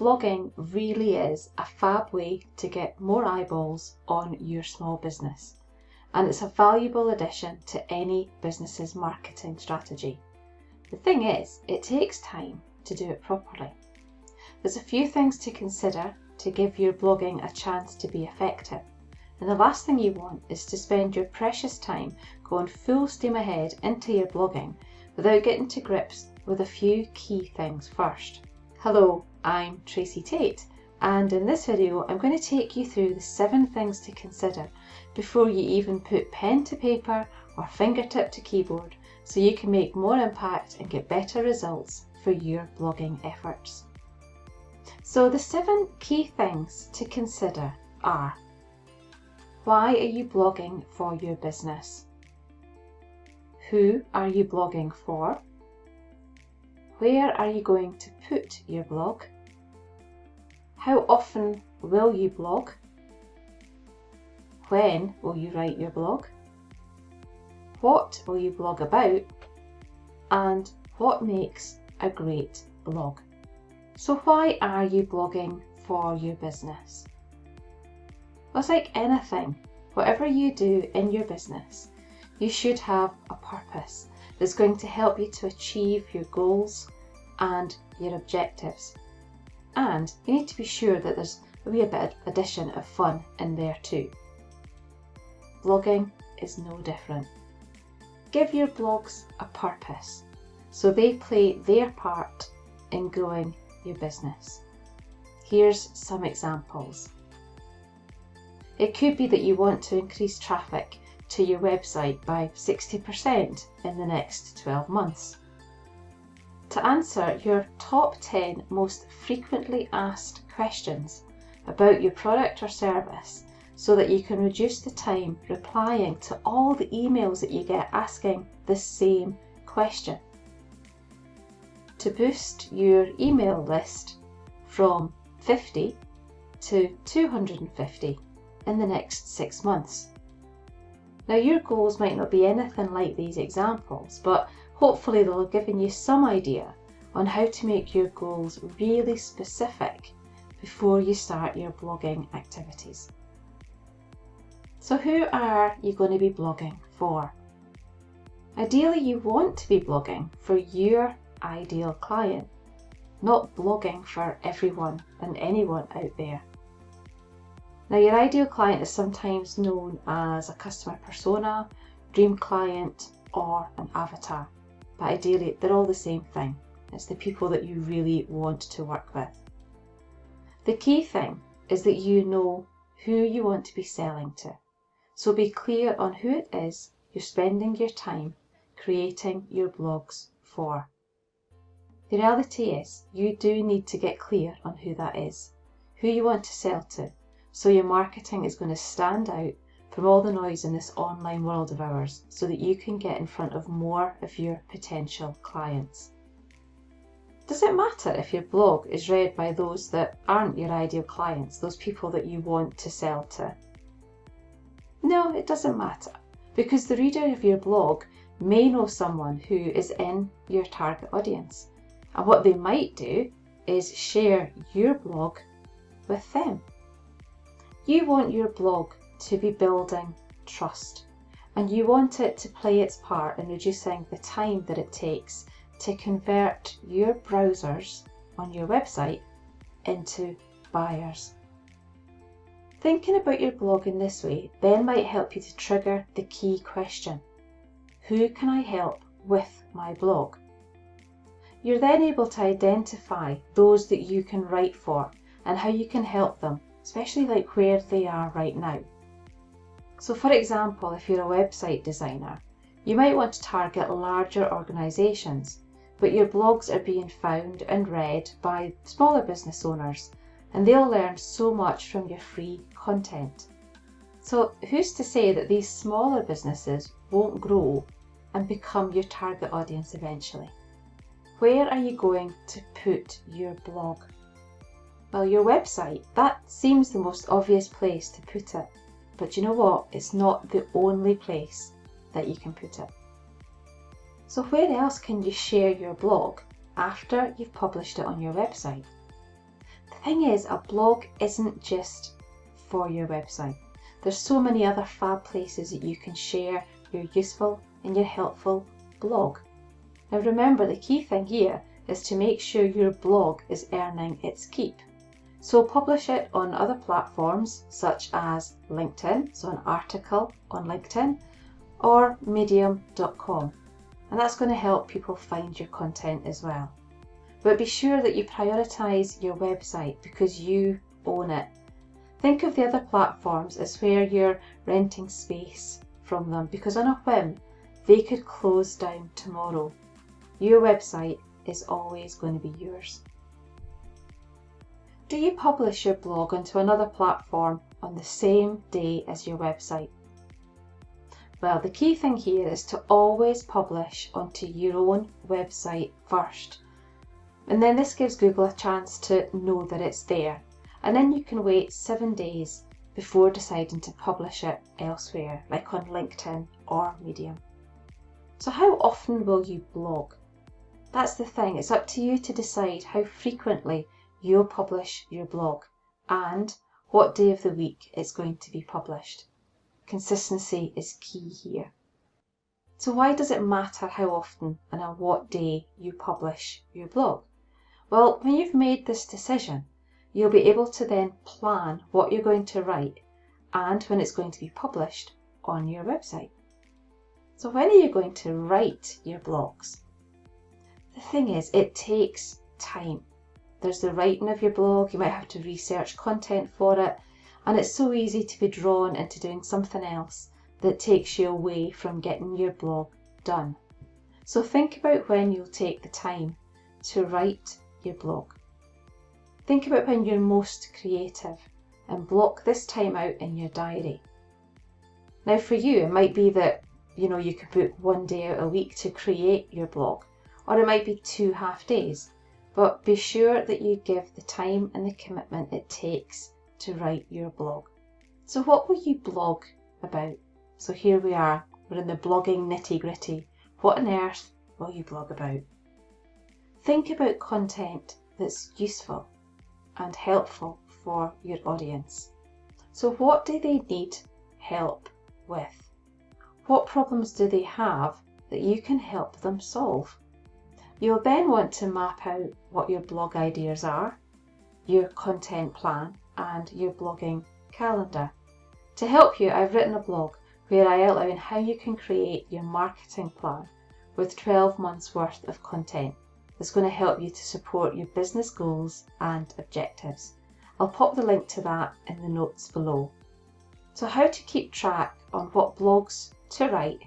blogging really is a fab way to get more eyeballs on your small business, and it's a valuable addition to any business's marketing strategy. The thing is, it takes time to do it properly. There's a few things to consider to give your blogging a chance to be effective, and the last thing you want is to spend your precious time going full steam ahead into your blogging without getting to grips with a few key things first. Hello, I'm Tracey Tait, and in this video I'm going to take you through the 7 things to consider before you even put pen to paper or fingertip to keyboard, so you can make more impact and get better results for your blogging efforts. So the 7 key things to consider are: why are you blogging for your business? Who are you blogging for? Where are you going to put your blog? How often will you blog? When will you write your blog? What will you blog about? And what makes a great blog? So why are you blogging for your business? Well, it's like anything. Whatever you do in your business, you should have a purpose that's going to help you to achieve your goals and your objectives. And you need to be sure that there's a wee bit of addition of fun in there too. Blogging is no different. Give your blogs a purpose so they play their part in growing your business. Here's some examples. It could be that you want to increase traffic to your website by 60% in the next 12 months. To answer your top 10 most frequently asked questions about your product or service so that you can reduce the time replying to all the emails that you get asking the same question. To boost your email list from 50 to 250 in the next 6 months. Now, your goals might not be anything like these examples, but hopefully they'll have given you some idea on how to make your goals really specific before you start your blogging activities. So who are you going to be blogging for? Ideally, you want to be blogging for your ideal client, not blogging for everyone and anyone out there. Now, your ideal client is sometimes known as a customer persona, dream client, or an avatar. But ideally, they're all the same thing. It's the people that you really want to work with. The key thing is that you know who you want to be selling to. So be clear on who it is you're spending your time creating your blogs for. The reality is, you do need to get clear on who that is, who you want to sell to, so your marketing is going to stand out from all the noise in this online world of ours, so that you can get in front of more of your potential clients. Does it matter if your blog is read by those that aren't your ideal clients, those people that you want to sell to? No, it doesn't matter, because the reader of your blog may know someone who is in your target audience, and what they might do is share your blog with them. You want your blog to be building trust, and you want it to play its part in reducing the time that it takes to convert your browsers on your website into buyers. Thinking about your blog in this way then might help you to trigger the key question: who can I help with my blog? You're then able to identify those that you can write for and how you can help them, especially like where they are right now. So for example, if you're a website designer, you might want to target larger organisations, but your blogs are being found and read by smaller business owners, and they'll learn so much from your free content. So who's to say that these smaller businesses won't grow and become your target audience eventually? Where are you going to put your blog? Well, your website, that seems the most obvious place to put it. But you know what? It's not the only place that you can put it. So where else can you share your blog after you've published it on your website? The thing is, a blog isn't just for your website. There's so many other fab places that you can share your useful and your helpful blog. Now remember, the key thing here is to make sure your blog is earning its keep. So publish it on other platforms such as LinkedIn, so an article on LinkedIn, or medium.com. And that's going to help people find your content as well. But be sure that you prioritise your website because you own it. Think of the other platforms as where you're renting space from them, because on a whim, they could close down tomorrow. Your website is always going to be yours. Do you publish your blog onto another platform on the same day as your website? Well, the key thing here is to always publish onto your own website first. And then this gives Google a chance to know that it's there. And then you can wait 7 days before deciding to publish it elsewhere, like on LinkedIn or Medium. So how often will you blog? That's the thing, it's up to you to decide how frequently you'll publish your blog and what day of the week it's going to be published. Consistency is key here. So why does it matter how often and on what day you publish your blog? Well, when you've made this decision, you'll be able to then plan what you're going to write and when it's going to be published on your website. So when are you going to write your blogs? The thing is, it takes time. There's the writing of your blog, you might have to research content for it, and it's so easy to be drawn into doing something else that takes you away from getting your blog done. So think about when you'll take the time to write your blog. Think about when you're most creative and block this time out in your diary. Now for you, it might be that you could book 1 day out a week to create your blog, or it might be 2 half days, but be sure that you give the time and the commitment it takes to write your blog. So what will you blog about? So here we are, we're in the blogging nitty-gritty. What on earth will you blog about? Think about content that's useful and helpful for your audience. So what do they need help with? What problems do they have that you can help them solve? You'll then want to map out what your blog ideas are, your content plan, and your blogging calendar. To help you, I've written a blog where I outline how you can create your marketing plan with 12 months worth of content that's going to help you to support your business goals and objectives. I'll pop the link to that in the notes below. So how to keep track on what blogs to write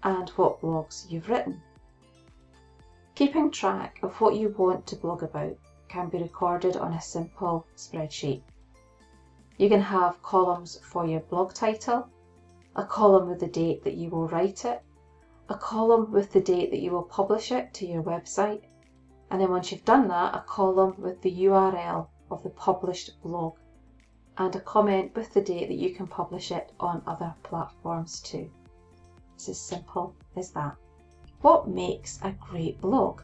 and what blogs you've written. Keeping track of what you want to blog about can be recorded on a simple spreadsheet. You can have columns for your blog title, a column with the date that you will write it, a column with the date that you will publish it to your website, and then once you've done that, a column with the URL of the published blog, and a comment with the date that you can publish it on other platforms too. It's as simple as that. What makes a great blog?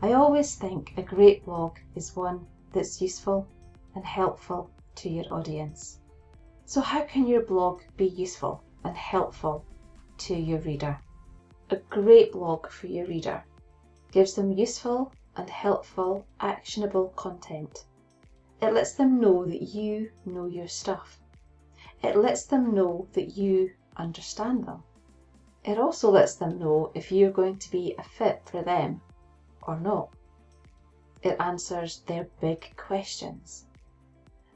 I always think a great blog is one that's useful and helpful to your audience. So how can your blog be useful and helpful to your reader? A great blog for your reader gives them useful and helpful, actionable content. It lets them know that you know your stuff. It lets them know that you understand them. It also lets them know if you're going to be a fit for them or not. It answers their big questions.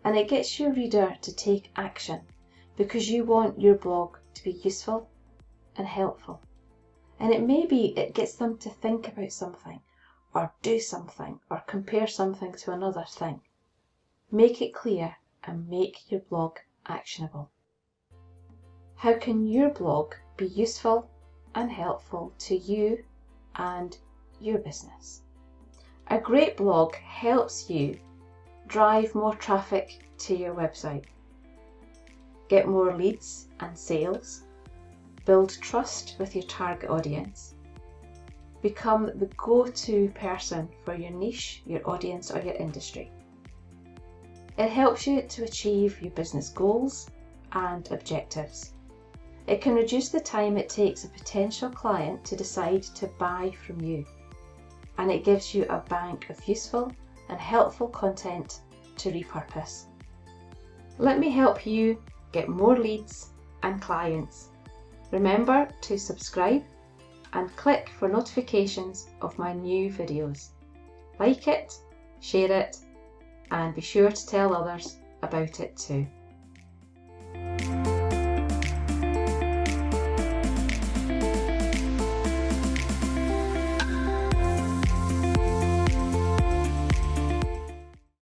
And it gets your reader to take action because you want your blog to be useful and helpful. And it gets them to think about something or do something or compare something to another thing. Make it clear and make your blog actionable. How can your blog be useful and helpful to you and your business? A great blog helps you drive more traffic to your website, get more leads and sales, build trust with your target audience, become the go-to person for your niche, your audience or your industry. It helps you to achieve your business goals and objectives. It can reduce the time it takes a potential client to decide to buy from you. And it gives you a bank of useful and helpful content to repurpose. Let me help you get more leads and clients. Remember to subscribe and click for notifications of my new videos. Like it, share it, and be sure to tell others about it too.